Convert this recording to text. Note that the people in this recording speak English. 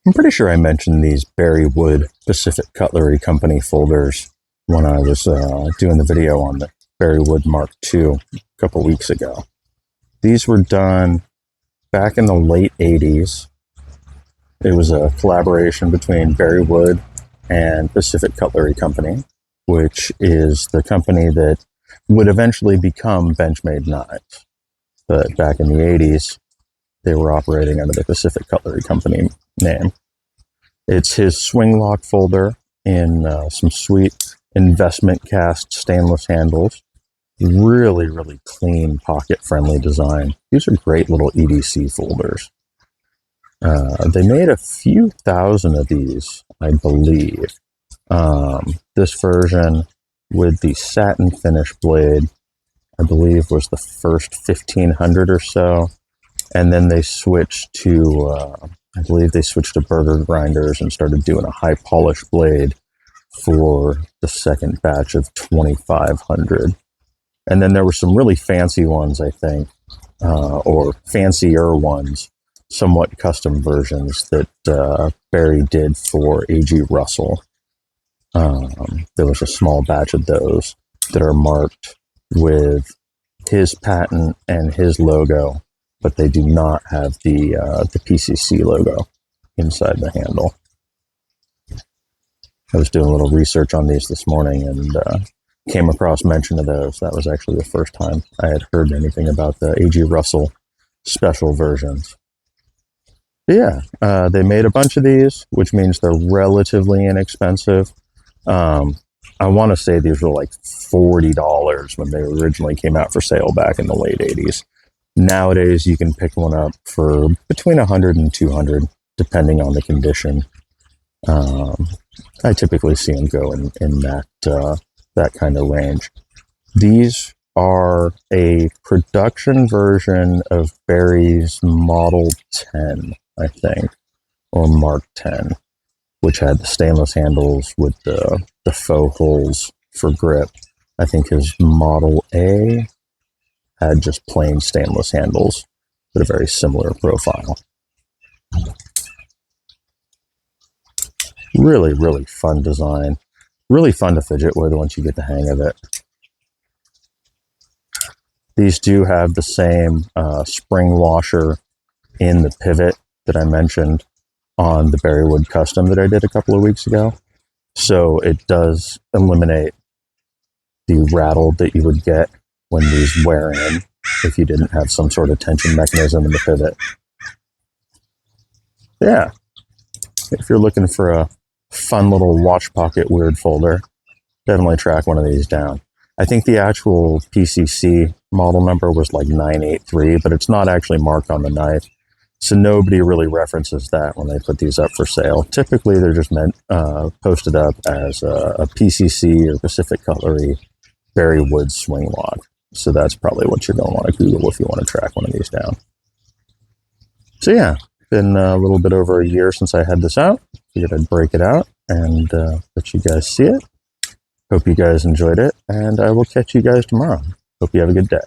I'm pretty sure I mentioned these Berry Wood Pacific Cutlery Company folders when I was doing the video on the Berry Wood Mark II a couple weeks ago. These were done back in the late 80s. It was a collaboration between Berry Wood and Pacific Cutlery Company, which is the company that would eventually become Benchmade Knives. But back in the 80s, they were operating under the Pacific Cutlery Company name. It's his swing lock folder in some sweet investment cast stainless handles. Really, really clean, pocket-friendly design. These are great little EDC folders. They made a few thousand of these, I believe. This version with the satin finish blade, I believe, was the first 1,500 or so. And then they switched to, I believe they switched to burger grinders and started doing a high polish blade for the second batch of 2,500. And then there were some really fancy ones, I think, or fancier ones, somewhat custom versions that Berry did for A.G. Russell. There was a small batch of those that are marked with his patent and his logo, but they do not have the PCC logo inside the handle. I was doing a little research on these this morning and came across mention of those. That was actually the first time I had heard anything about the A.G. Russell special versions. But yeah, they made a bunch of these, which means they're relatively inexpensive. I want to say these were like $40 when they originally came out for sale back in the late 80s. Nowadays, you can pick one up for between 100 and 200, depending on the condition. I typically see them go in that kind of range. These are a production version of Berry's Model 10, I think, or Mark 10, which had the stainless handles with the faux holes for grip. I think his Model A had just plain stainless handles with a very similar profile. Really, really fun design. Really fun to fidget with once you get the hang of it. These do have the same spring washer in the pivot that I mentioned on the Berry Wood Custom that I did a couple of weeks ago. So it does eliminate the rattle that you would get when these wear in if you didn't have some sort of tension mechanism in the pivot. Yeah, if you're looking for a fun little watch pocket weird folder, definitely track one of these down. I think the actual PCC model number was like 983, but it's not actually marked on the knife. So nobody really references that when they put these up for sale. Typically, they're just posted up as a PCC or Pacific Cutlery Berry Wood swing lock. So that's probably what you're going to want to Google if you want to track one of these down. So yeah, been a little bit over a year since I had this out. Figured I'd break it out and let you guys see it. Hope you guys enjoyed it, and I will catch you guys tomorrow. Hope you have a good day.